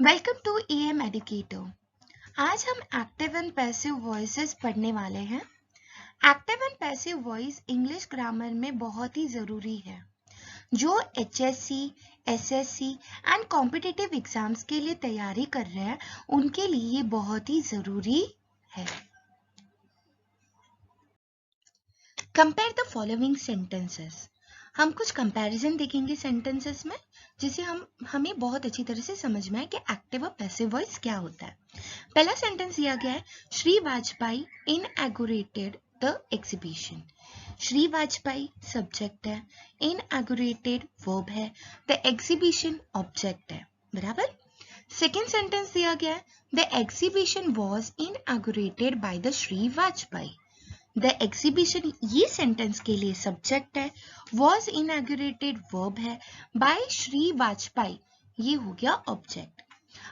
Welcome to EM educator. आज हम active and passive voices पढ़ने वाले हैं। Active and passive voice English grammar में बहुत ही ज़रूरी है। जो HSC, SSC and competitive exams के लिए तैयारी कर रहे हैं उनके लिए ये बहुत ही ज़रूरी है। Compare the following sentences. हम कुछ कंपैरिजन देखेंगे सेंटेंसेस में, जिसे हमें बहुत अच्छी तरह से समझ में आए कि एक्टिव और पैसिव वॉइस क्या होता है। पहला सेंटेंस दिया गया है, Shri Vajpayee inaugurated the exhibition. Shri Vajpayee subject है, इनऑगरेटेड वर्ब है, द एग्जीबिशन ऑब्जेक्ट है। बराबर। सेकेंड सेंटेंस दिया गया है, the exhibition was inaugurated by the Shri Vajpayee. The exhibition ये सेंटेंस के लिए सब्जेक्ट है, वॉज इनॉगरेटेड वर्ब है, बाय श्री वाजपेयी ये हो गया ऑब्जेक्ट।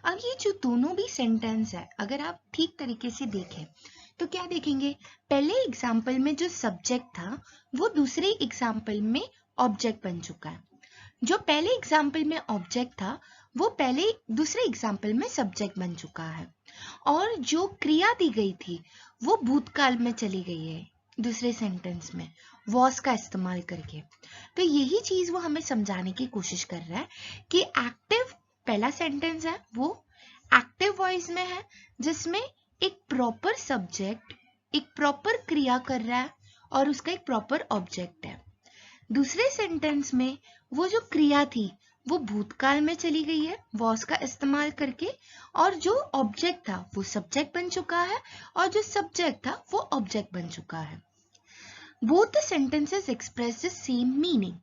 अब ये जो दोनों भी सेंटेंस है, अगर आप ठीक तरीके से देखें तो क्या देखेंगे, पहले एग्जाम्पल में जो सब्जेक्ट था वो दूसरे एग्जाम्पल में ऑब्जेक्ट बन चुका है। जो पहले एग्जाम्पल में ऑब्जेक्ट था वो पहले दूसरे एग्जाम्पल में सब्जेक्ट बन चुका है, और जो क्रिया दी गई थी वो भूतकाल में चली गई है दूसरे सेंटेंस में वॉज का इस्तेमाल करके। तो यही चीज वो हमें समझाने की कोशिश कर रहा है कि एक्टिव पहला सेंटेंस है वो एक्टिव वॉइस में है, जिसमें एक प्रॉपर सब्जेक्ट एक प्रॉपर क्रिया कर रहा है और उसका एक प्रॉपर ऑब्जेक्ट है। दूसरे सेंटेंस में वो जो क्रिया थी वो भूतकाल में चली गई है वॉज का इस्तेमाल करके, और जो ऑब्जेक्ट था वो सब्जेक्ट बन चुका है और जो सब्जेक्ट था वो ऑब्जेक्ट बन चुका है। Both the sentences express the same meaning.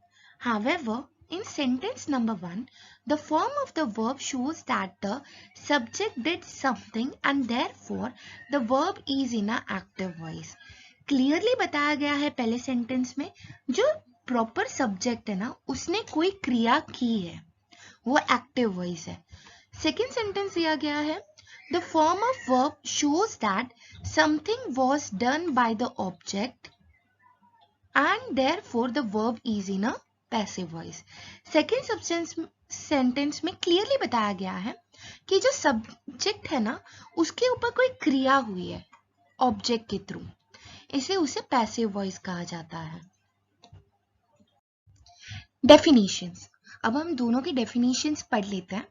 However, in sentence number 1, the form of the verb shows that the subject did something and therefore the verb is in a active voice. Clearly बताया गया है पहले sentence में, जो proper subject है ना उसने कोई क्रिया की है, वो एक्टिव वॉइस है। सेकेंड सेंटेंस दिया गया है, the form of verb shows that something was done by the object and therefore the verb is in a passive voice. Second sentence में क्लियरली बताया गया है कि जो सब्जेक्ट है ना उसके ऊपर कोई क्रिया हुई है ऑब्जेक्ट के थ्रू, इसे उसे पैसिव वॉइस कहा जाता है। डेफिनेशंस। अब हम दोनों की डेफिनेशंस पढ़ लेते हैं।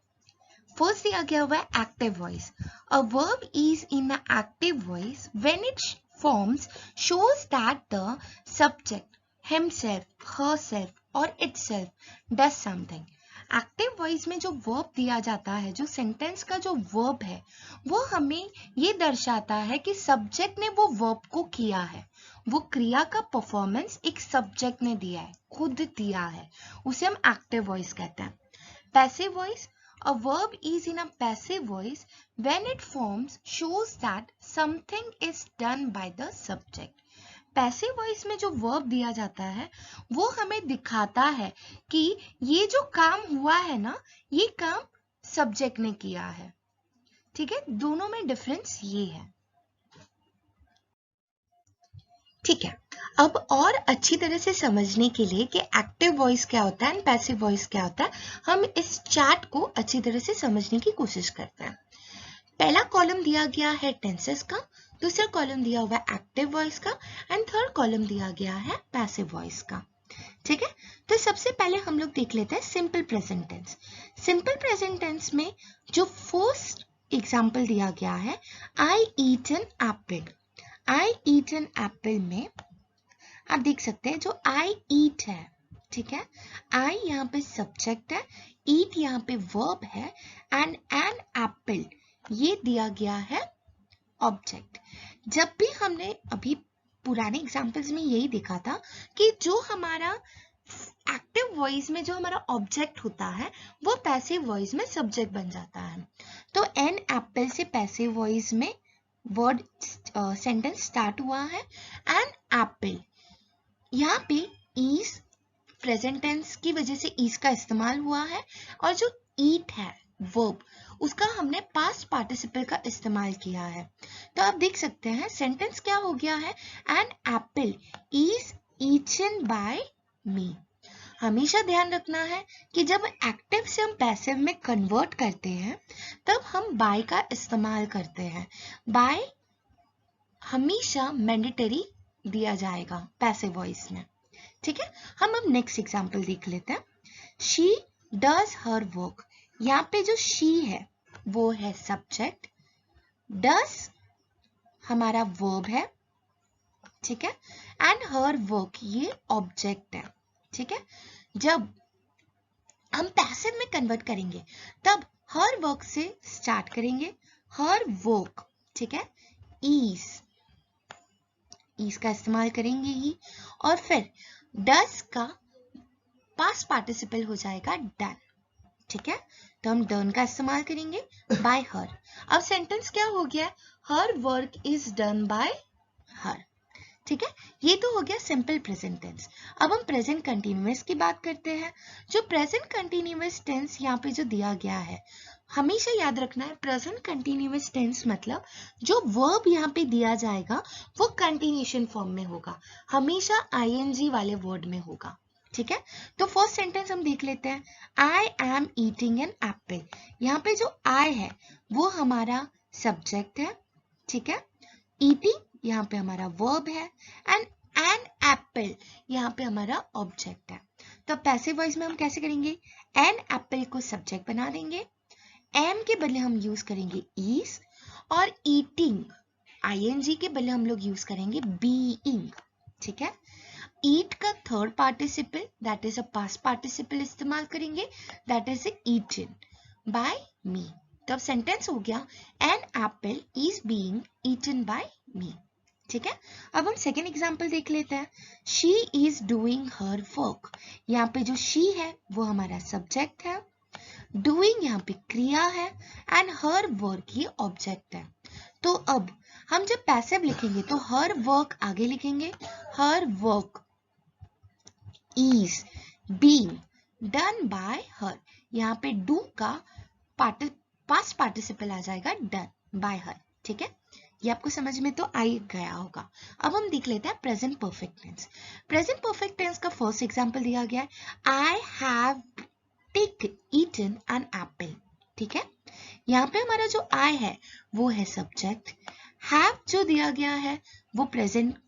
फर्स्ट दिया गया हुआ है active voice. A verb is in a active voice when it forms shows that the subject himself, herself or itself does something. Active voice में जो वर्ब दिया जाता है, जो सेंटेंस का जो वर्ब है वो हमें ये दर्शाता है कि सब्जेक्ट ने वो वर्ब को किया है, वो क्रिया का परफॉर्मेंस एक सब्जेक्ट ने दिया है, खुद दिया है, उसे हम एक्टिव वॉइस कहते हैं। Passive voice, a verb is in a passive voice when it forms shows that something is done by the subject. Passive voice में जो वर्ब दिया जाता है वो हमें दिखाता है कि ये जो काम हुआ है ना ये काम सब्जेक्ट ने किया है। ठीक है, दोनों में डिफरेंस ये है। ठीक है, अब और अच्छी तरह से समझने के लिए कि एक्टिव वॉइस क्या होता है एंड पैसिव वॉइस क्या होता है, हम इस चार्ट को अच्छी तरह से समझने की कोशिश करते हैं। पहला कॉलम दिया गया है टेंसेस का, दूसरा कॉलम दिया हुआ है एक्टिव वॉइस का एंड थर्ड कॉलम दिया गया है पैसिव वॉइस का। ठीक है, तो सबसे पहले हम लोग देख लेते हैं simple present tense. Simple present tense में जो फर्स्ट एग्जांपल दिया गया है, I eat an apple. I eat an apple में आप देख सकते हैं जो आई ईट है, ठीक है, आई यहाँ पे सब्जेक्ट है, ईट यहाँ पे वर्ब है एंड एन एप्पल ये दिया गया है ऑब्जेक्ट। जब भी हमने अभी पुराने एग्जांपल्स में यही देखा था कि जो हमारा एक्टिव वॉइस में जो हमारा ऑब्जेक्ट होता है वो पैसिव वॉइस में सब्जेक्ट बन जाता है। तो एन एप्पल से पैसिव वॉइस में वर्ड सेंटेंस स्टार्ट हुआ है, एन एप्पल यहाँ पे ईज प्रेजेंट टेंस की वजह से ईज का इस्तेमाल हुआ है, और जो ईट है वर्ब उसका हमने पास्ट पार्टिसिपल का इस्तेमाल किया है। तो आप देख सकते हैं सेंटेंस क्या हो गया है, an apple is eaten by me. हमेशा ध्यान रखना है कि जब एक्टिव से हम पैसिव में कन्वर्ट करते हैं तब हम बाय का इस्तेमाल करते हैं। बाय हमेशा मैंडेटरी दिया जाएगा पैसिव वॉइस में, ठीक है। हम अब नेक्स्ट एग्जांपल देख लेते हैं। शी डज हर वर्क, यहाँ पे जो शी है वो है सब्जेक्ट, डज हमारा वर्ब है, ठीक है, एंड हर वर्क ये ऑब्जेक्ट है, ठीक है। जब हम पैसिव में कन्वर्ट करेंगे तब हर वर्क से स्टार्ट करेंगे, हर वर्क, ठीक है, ईज का इस्तेमाल करेंगे ही, और फिर डज का पास्ट पार्टिसिपल हो जाएगा डन, ठीक है। तो हम डन का इस्तेमाल करेंगे बाय हर। अब सेंटेंस क्या हो गया? Her work is done by her, ठीक है। ये तो हो गया सिंपल प्रेजेंट टेंस। अब हम प्रेजेंट कंटिन्यूअस की बात करते हैं। जो प्रेजेंट कंटिन्यूअस टेंस यहाँ पे जो दिया गया है, हमेशा याद रखना है प्रेजेंट कंटिन्यूअस टेंस मतलब जो वर्ब यहाँ पे दिया जाएगा वो कंटिन्यूएशन फॉर्म में होगा, हमेशा आईएनजी वाले वर्ड में होगा, ठीक है। तो फर्स्ट सेंटेंस हम देख लेते हैं। I am eating N apple, यहाँ पे जो आई है वो हमारा सब्जेक्ट है, ठीक है। ईटिंग यहाँ पे हमारा वर्ब है, एंड एन एप्पल यहाँ पे हमारा ऑब्जेक्ट है। तो पैसिव वॉइस में हम कैसे करेंगे? एन एप्पल को सब्जेक्ट बना देंगे, एम के बदले हम यूज करेंगे इज, और ईटिंग आईएनजी के बदले हम लोग यूज करेंगे बीइंग, ठीक है। ईट का third participle that is a past participle इस्तेमाल करेंगे, that is eaten by me. तो अब सेंटेंस हो गया an apple is being eaten by me, ठीक है। अब हम सेकेंड एग्जाम्पल देख लेते हैं। She is doing her work, यहाँ पे जो शी है वो हमारा सब्जेक्ट है, डूइंग यहाँ पे क्रिया है, एंड हर वर्क ये ऑब्जेक्ट है। तो अब हम जब पैसिव लिखेंगे तो हर वर्क आगे लिखेंगे, her work is being done by हर, यहाँ पे डू का पास्ट पार्टिसिपल आ जाएगा डन बाय हर, ठीक है। ये आपको समझ में तो आ ही गया होगा। अब हम देख लेते हैं present perfect tense. Present perfect tense का फर्स्ट एग्जांपल दिया गया है, I have eaten an apple, ठीक है। यहाँ पे हमारा जो आई है वो है सब्जेक्ट, हैव जो दिया गया है वो प्रेजेंट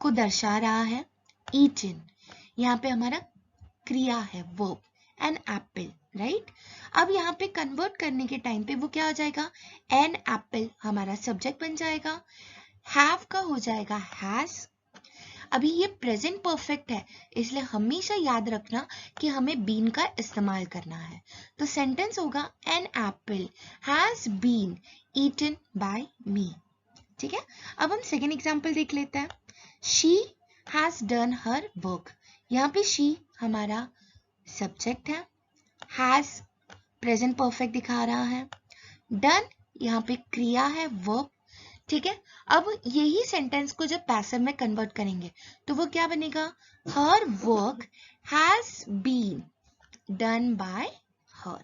को दर्शा रहा है, ईटन यहाँ पे हमारा क्रिया है वर्ब, एन एप्पल, राइट। अब यहाँ पे कन्वर्ट करने के टाइम पे वो क्या हो जाएगा? एन एप्पल हमारा सब्जेक्ट बन जाएगा, हैव का हो जाएगा हैज। अभी ये प्रेजेंट परफेक्ट है इसलिए हमेशा याद रखना कि हमें बीन का इस्तेमाल करना है। तो सेंटेंस होगा an apple has been eaten by me, ठीक है। अब हम सेकेंड एग्जाम्पल देख लेते हैं। She has done her work, यहाँ पे शी हमारा सब्जेक्ट है, हैज प्रेजेंट परफेक्ट दिखा रहा है, डन यहाँ पे क्रिया है वर्ब, ठीक है। अब यही सेंटेंस को जब पैसिव में कन्वर्ट करेंगे तो वो क्या बनेगा? Her work has been done by her,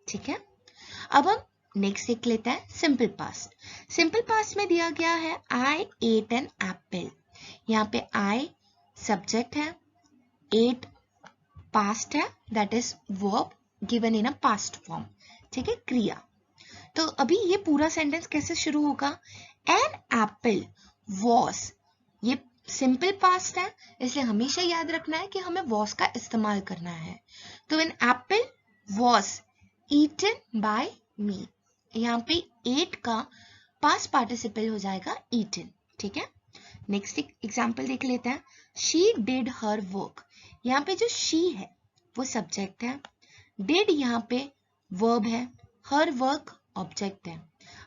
ठीक है। अब हम नेक्स्ट देख लेते हैं सिंपल पास्ट। सिंपल पास्ट में दिया गया है आई एट एन एप्पल, यहाँ पे आई सब्जेक्ट है, एट पास्ट है that is verb given in a past form, ठीक है, क्रिया। तो अभी ये पूरा सेंटेंस कैसे शुरू होगा? एन एप्पल वॉज, ये सिंपल पास्ट है इसलिए हमेशा याद रखना है कि हमें वॉज का इस्तेमाल करना है। तो an apple was eaten by me, यहाँ पे एट का पास्ट पार्टिसिपल हो जाएगा ईटन, ठीक है। नेक्स्ट एग्जाम्पल देख लेते हैं। शी डिड हर वर्क, यहाँ पे जो शी है वो सब्जेक्ट है, डिड यहाँ पे वर्ब है, हर वर्क ऑब्जेक्ट है।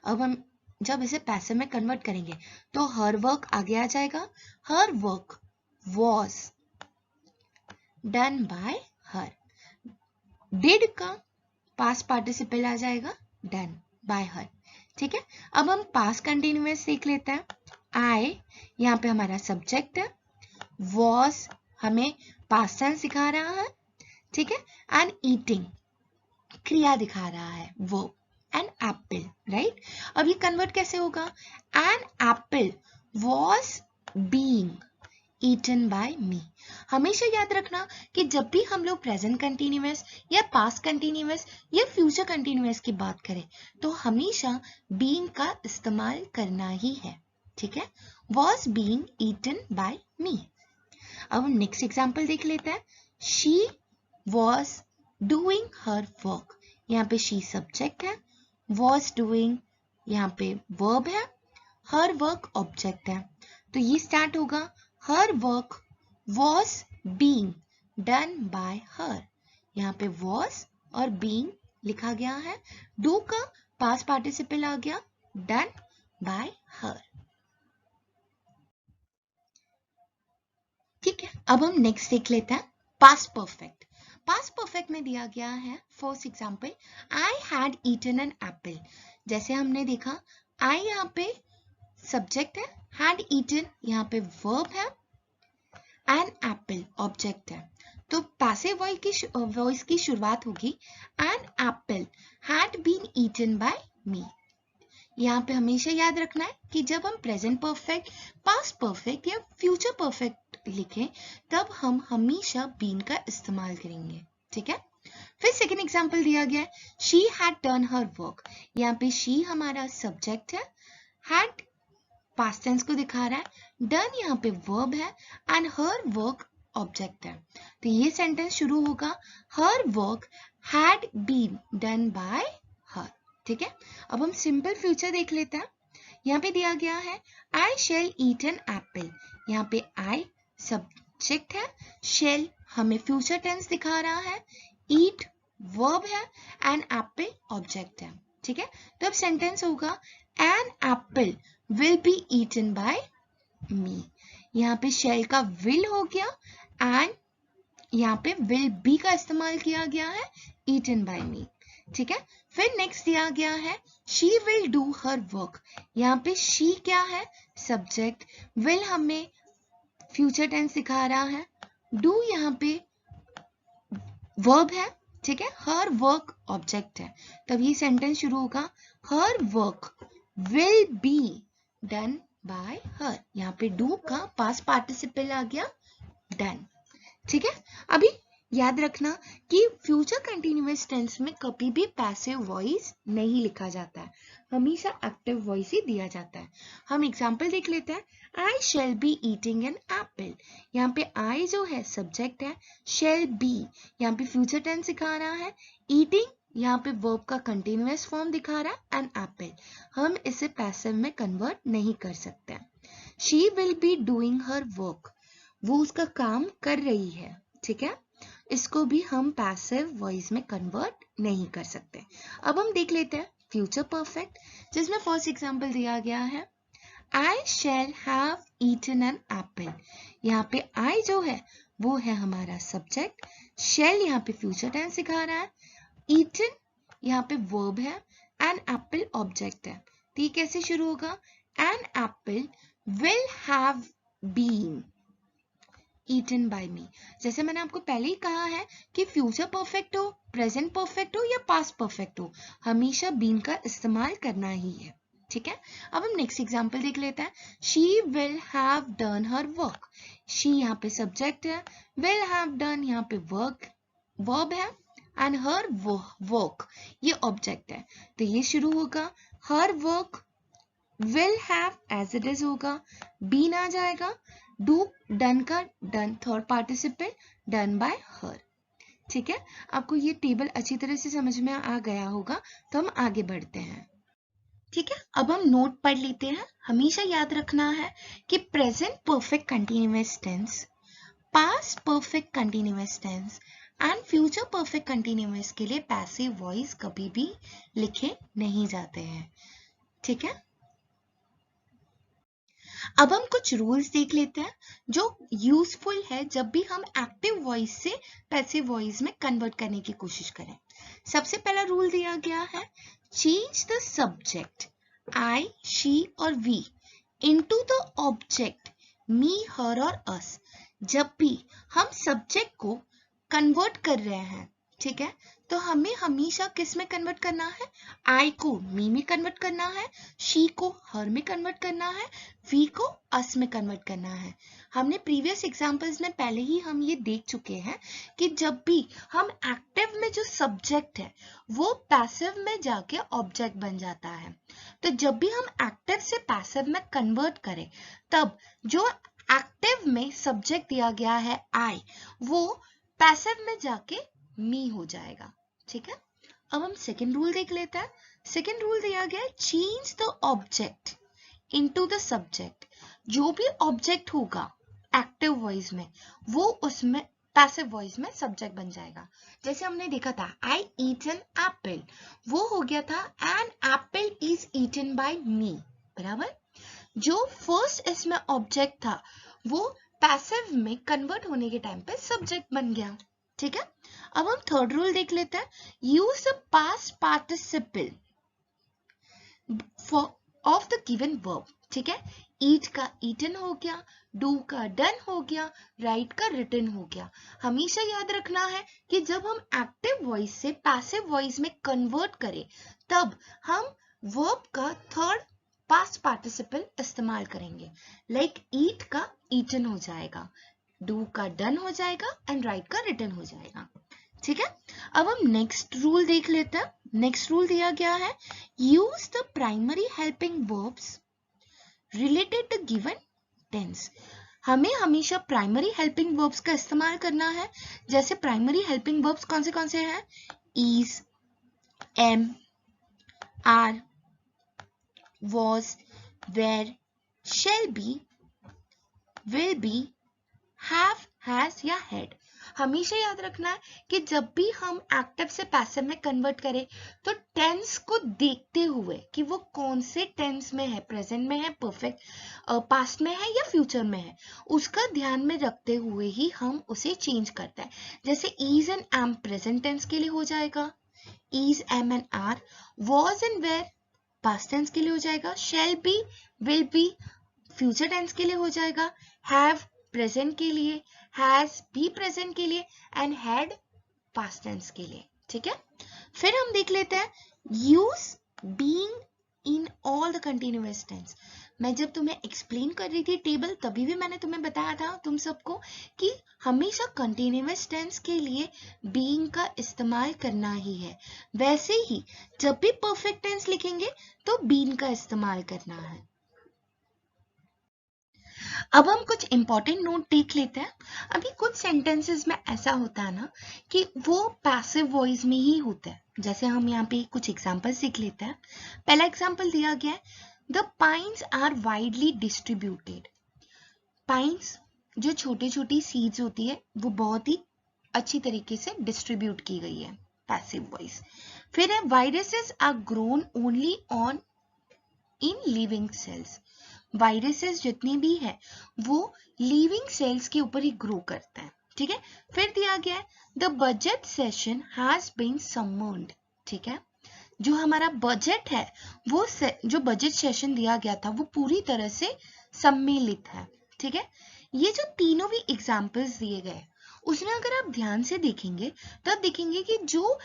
अब हम जब इसे पैसिव में कन्वर्ट करेंगे तो हर वर्क आगे आ जाएगा, her work was done by her, did का पास्ट पार्टिसिपल आ जाएगा डन बाय हर, ठीक है। अब हम पास्ट कंटिन्यूअस देख लेते हैं। आई यहाँ पे हमारा सब्जेक्ट है, वॉज हमें पास्ट टेंस दिखा रहा है, ठीक है, एंड ईटिंग क्रिया दिखा रहा है वो, एन एप्पल, राइट। अब ये कन्वर्ट कैसे होगा? An apple was being eaten by me। हमेशा याद रखना कि जब भी हम लोग प्रेजेंट कंटिन्यूअस या पास्ट कंटिन्यूअस या फ्यूचर कंटिन्यूअस की बात करें तो हमेशा बीइंग का इस्तेमाल करना ही है, ठीक है। was being eaten by me। अब नेक्स्ट एग्जाम्पल देख लेते हैं। she was doing her work, यहाँ पे she सब्जेक्ट है, was doing यहाँ पे verb है, her work ऑब्जेक्ट है। तो ये स्टार्ट होगा her work was being done by her। यहाँ पे was और being लिखा गया है, do का पास्ट पार्टिसिपल आ गया, done by her। ठीक है, अब हम नेक्स्ट देख लेते हैं पास्ट परफेक्ट। पास्ट परफेक्ट में दिया गया है first example, I had eaten an apple. जैसे हमने देखा आई यहाँ पे सब्जेक्ट है, हैड ईटन यहाँ पे वर्ब है, एन एप्पल ऑब्जेक्ट है। तो पैसिव वॉइस की शुरुआत होगी an apple had been eaten by me. यहाँ पे हमेशा याद रखना है कि जब हम प्रेजेंट परफेक्ट, पास्ट परफेक्ट या फ्यूचर परफेक्ट लिखें तब हम हमेशा बीन का इस्तेमाल करेंगे, ठीक है। फिर सेकंड एग्जांपल दिया गया है, she had done her work. यहाँ पे शी हमारा सब्जेक्ट है, हैड पास्ट टेंस को दिखा रहा है, डन यहाँ पे वर्ब है एंड हर वर्क ऑब्जेक्ट है। तो ये सेंटेंस शुरू होगा her work had been done by her, ठीक है। अब हम सिंपल फ्यूचर देख लेते हैं। यहाँ पे दिया गया है I shall eat an apple. यहाँ पे आई सब्जेक्ट है, शेल हमें फ्यूचर टेंस दिखा रहा है, ईट वर्ब है एंड एप्पल ऑब्जेक्ट है, ठीक है। तो अब सेंटेंस होगा an apple will be eaten by me. यहाँ पे शेल का विल हो गया एंड यहाँ पे विल बी का इस्तेमाल किया गया है, ईटन बाय मी, ठीक है। फिर नेक्स्ट दिया गया है she will do her work. यहाँ पे शी क्या है, सब्जेक्ट, विल हमें फ्यूचर टेंस दिखा रहा है, डू यहाँ पे वर्ब है, ठीक है, हर वर्क ऑब्जेक्ट है। तब ये सेंटेंस शुरू होगा her work will be done by हर। यहाँ पे डू का पास्ट पार्टिसिपल आ गया, डन, ठीक है। अभी याद रखना कि फ्यूचर कंटिन्यूअस टेंस में कभी भी पैसिव वॉइस नहीं लिखा जाता है, हमेशा एक्टिव वॉइस ही दिया जाता है। हम एग्जांपल देख लेते हैं, I shall be eating N apple. यहाँ पे आई जो है सब्जेक्ट है, शेल बी यहाँ पे फ्यूचर टेंस दिखा रहा है, ईटिंग यहाँ पे वर्ब का कंटिन्यूअस फॉर्म दिखा रहा है एंड एप्पल, हम इसे पैसिव में कन्वर्ट नहीं कर सकते। She will be doing her work, वो उसका काम कर रही है, ठीक है, इसको भी हम पैसिव वॉइस में कन्वर्ट नहीं कर सकते। अब हम देख लेते हैं फ्यूचर परफेक्ट, जिसमें फर्स्ट एग्जांपल दिया गया है I shall have eaten an apple. यहाँ पे आई जो है वो है हमारा सब्जेक्ट, शैल यहाँ पे फ्यूचर टेंस सिखा रहा है, ईटन यहाँ पे वर्ब है एन एप्पल ऑब्जेक्ट है। तो ये कैसे शुरू होगा, an apple will have been eaten by me. जैसे मैंने आपको पहले ही कहा है कि फ्यूचर परफेक्ट हो, प्रेजेंट परफेक्ट हो या पास्ट परफेक्ट हो, हमेशा बीन का इस्तेमाल करना ही है, ठीक है। अब हम नेक्स्ट एग्जांपल देख लेते हैं, she will have done her work. She यहाँ पे सब्जेक्ट है, विल हैव डन यहाँ पे वर्ब है एंड हर वर्क ये ऑब्जेक्ट है। तो ये शुरू होगा her work will have as it is होगा, बीन आ जाएगा, डू डन का done third participle, done by her, ठीक है। आपको ये टेबल अच्छी तरह से समझ में आ गया होगा, तो हम आगे बढ़ते हैं, ठीक है। अब हम नोट पढ़ लेते हैं। हमेशा याद रखना है कि present perfect continuous tense, past perfect continuous tense and future perfect continuous के लिए पैसिव वॉइस कभी भी लिखे नहीं जाते हैं, ठीक है। अब हम कुछ रूल्स देख लेते हैं जो यूजफुल है जब भी हम एक्टिव वॉइस से पैसिव वॉइस में कन्वर्ट करने की कोशिश करें। सबसे पहला रूल दिया गया है, change the subject I, she और वी इनटू द ऑब्जेक्ट मी, हर और अस। जब भी हम सब्जेक्ट को कन्वर्ट कर रहे हैं, ठीक है, तो हमें हमेशा किस में कन्वर्ट करना है? आई को मी में कन्वर्ट करना है, शी को हर में कन्वर्ट करना है, वी को अस में कन्वर्ट करना है। हमने प्रीवियस एग्जांपल्स में पहले ही हम ये देख चुके हैं कि जब भी हम एक्टिव में जो सब्जेक्ट है वो पैसिव में जाके ऑब्जेक्ट बन जाता है। तो जब भी हम एक्टिव से पैसिव में कन्वर्ट करें तब जो एक्टिव में सब्जेक्ट दिया गया है आई, वो पैसिव में जाके मी हो जाएगा। ठीक है, अब हम सेकेंड रूल देख लेते हैं। सेकेंड रूल दिया गया है change the object into the subject. जो भी ऑब्जेक्ट होगा एक्टिव वॉइस में वो उसमें पैसिव वॉइस में सब्जेक्ट बन जाएगा। जैसे हमने देखा था आई ईट एन एप्पल, वो हो गया था an apple is eaten by me, बराबर। जो फर्स्ट इसमें ऑब्जेक्ट था वो पैसिव में कन्वर्ट होने के टाइम पे सब्जेक्ट बन गया। ठीक है, अब हम थर्ड रूल देख लेते हैं। Use the past participle of the given verb. ठीक है, ईट का ईटन हो गया, डू का डन हो गया, राइट का रिटन हो गया। हमेशा याद रखना है कि जब हम एक्टिव वॉइस से पैसिव वॉइस में कन्वर्ट करें तब हम वर्ब का थर्ड पास्ट पार्टिसिपल इस्तेमाल करेंगे। लाइक ईट का ईटन हो जाएगा, डू का डन हो जाएगा एंड राइट का रिटन हो जाएगा। ठीक है, अब हम नेक्स्ट रूल देख लेते हैं। नेक्स्ट रूल दिया गया है use the primary helping verbs related to given tense. हमें हमेशा प्राइमरी हेल्पिंग वर्ब्स का इस्तेमाल करना है। जैसे प्राइमरी हेल्पिंग वर्ब्स कौन से हैं? Is, am, are, was, were, shall be, will be, have, has या had। हमेशा याद रखना है कि जब भी हम एक्टिव से पैसिव में कन्वर्ट करें तो टेंस को देखते हुए कि वो कौन से टेंस में है, प्रेजेंट में है, परफेक्ट पास्ट में है या फ्यूचर में है, उसका ध्यान में रखते हुए ही हम उसे चेंज करते हैं। जैसे is and am present tense के लिए हो जाएगा, is, am and are. Was and were past tense के लिए हो जाएगा, shall be, will be future tense के लिए हो जाएगा, have प्रेजेंट के लिए, has भी प्रेजेंट के लिए एंड had पास्ट टेंस के लिए। ठीक है, फिर हम देख लेते हैं use being in all the continuous tense। मैं जब तुम्हें एक्सप्लेन कर रही थी टेबल तभी भी मैंने तुम्हें बताया था तुम सबको कि हमेशा कंटिन्यूअस टेंस के लिए बीइंग का इस्तेमाल करना ही है। वैसे ही जब भी परफेक्ट टेंस लिखेंगे तो बीइंग का इस्तेमाल करना है। अब हम कुछ इंपॉर्टेंट नोट देख लेते हैं। अभी कुछ सेंटेंसेस में ऐसा होता है ना कि वो पैसिव वॉइस में ही होता है। जैसे हम यहाँ पे कुछ एग्जांपल्स देख लेते हैं। पहला एग्जांपल दिया गया है the pines are widely distributed. Pines जो छोटी छोटी सीड्स होती है वो बहुत ही अच्छी तरीके से डिस्ट्रीब्यूट की गई है, पैसिव वॉइस। फिर है viruses are grown only on in living cells. Viruses जितने भी है वो लिविंग सेल्स के ऊपर ही ग्रो करते हैं। ठीक है, फिर दिया गया है the budget session has been summoned. ठीक है, जो हमारा बजट है वो जो बजट सेशन दिया गया था वो पूरी तरह से सम्मिलित है। ठीक है, ये जो तीनों भी एग्जाम्पल्स दिए गए उसमें अगर आप ध्यान से देखेंगे तो आप देखेंगे कि जो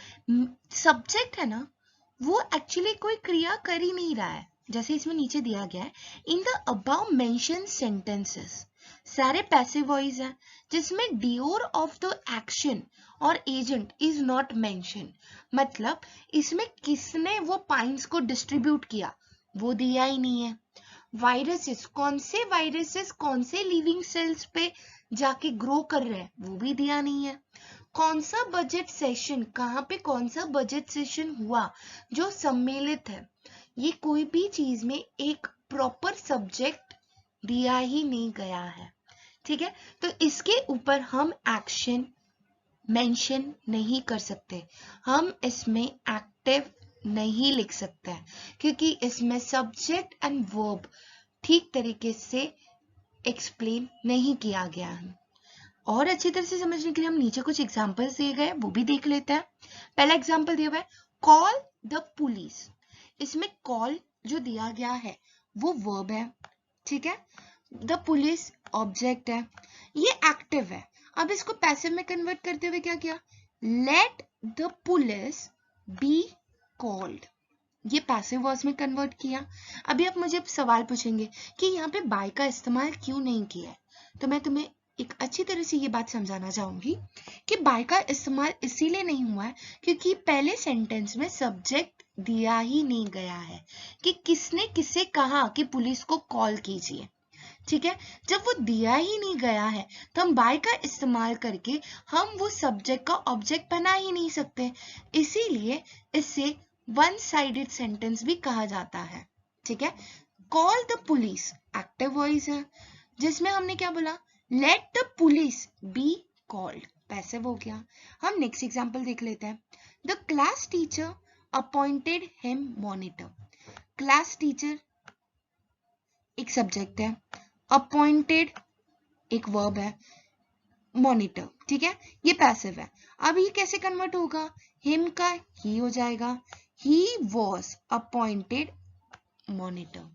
सब्जेक्ट है ना वो एक्चुअली कोई क्रिया कर ही नहीं रहा है। जैसे इसमें नीचे दिया गया है in the above mention sentences सारे पैसिव वॉइस है जिसमें डियोर ऑफ द एक्शन और एजेंट इज नॉट मेंशन। मतलब इसमें किसने वो पाइन्स को डिस्ट्रीब्यूट किया वो दिया ही नहीं है। वायरसेस कौन से लिविंग सेल्स पे जाके ग्रो कर रहे हैं वो भी दिया नहीं है। कौन सा बजट सेशन, कहाँ पे कौन सा बजट सेशन हुआ जो सम्मिलित है, ये कोई भी चीज में एक प्रॉपर सब्जेक्ट दिया ही नहीं गया है। ठीक है, तो इसके ऊपर हम एक्शन मेंशन नहीं कर सकते, हम इसमें एक्टिव नहीं लिख सकते हैं क्योंकि इसमें सब्जेक्ट एंड वर्ब ठीक तरीके से एक्सप्लेन नहीं किया गया है। और अच्छी तरह से समझने के लिए हम नीचे कुछ एग्जांपल्स दिए गए वो भी देख लेते हैं। पहला एग्जांपल दिया हुआ है कॉल द पुलिस। इसमें कॉल जो दिया गया है वो वर्ब है। ठीक है, द पुलिस ऑब्जेक्ट है, ये एक्टिव है। अब इसको पैसिव में कन्वर्ट करते हुए क्या किया, let the police be called, ये पैसिव वॉइस में कन्वर्ट किया। अभी आप मुझे सवाल पूछेंगे कि यहाँ पे बाय का इस्तेमाल क्यों नहीं किया है, तो मैं तुम्हें एक अच्छी तरह से ये बात समझाना चाहूंगी कि बाय का इस्तेमाल इसीलिए नहीं हुआ है क्योंकि पहले सेंटेंस में सब्जेक्ट दिया ही नहीं गया है कि किसने किसे कहा कि पुलिस को कॉल कीजिए। ठीक है, जब वो दिया ही नहीं गया है तो हम बाय का इस्तेमाल करके हम वो सब्जेक्ट का ऑब्जेक्ट बना ही नहीं सकते, इसीलिए इसे वन साइडेड सेंटेंस भी कहा जाता है। ठीक है, call the police active voice है जिसमें हमने क्या बोला, let the police be called, passive हो गया। हम नेक्स्ट एग्जांपल देख लेते हैं। The class teacher appointed him monitor, class teacher एक सब्जेक्ट है, अपॉइंटेड एक वर्ब है, मॉनिटर, ठीक है, ये पैसिव है। अब ये कैसे कन्वर्ट होगा, हिम का ही हो जाएगा, ही वॉज अपॉइंटेड मॉनिटर।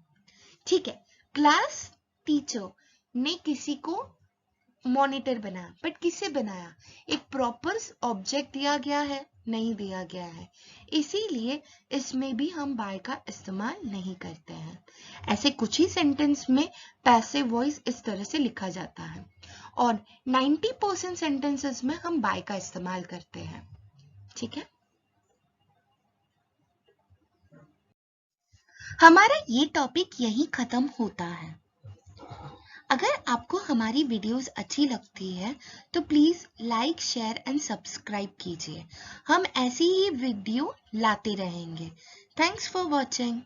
ठीक है, क्लास टीचर ने किसी को मॉनिटर बनाया, बट किससे बनाया, एक प्रॉपर ऑब्जेक्ट दिया गया है, नहीं दिया गया है, इसीलिए इसमें भी हम बाय का इस्तेमाल नहीं करते हैं। ऐसे कुछ ही सेंटेंस में पैसिव वॉइस इस तरह से लिखा जाता है और 90% सेंटेंसेस में हम बाय का इस्तेमाल करते हैं। ठीक है, हमारा ये टॉपिक यही खत्म होता है। अगर आपको हमारी वीडियोस अच्छी लगती है तो please like, share and subscribe कीजिए। हम ऐसी ही वीडियो लाते रहेंगे। Thanks for watching.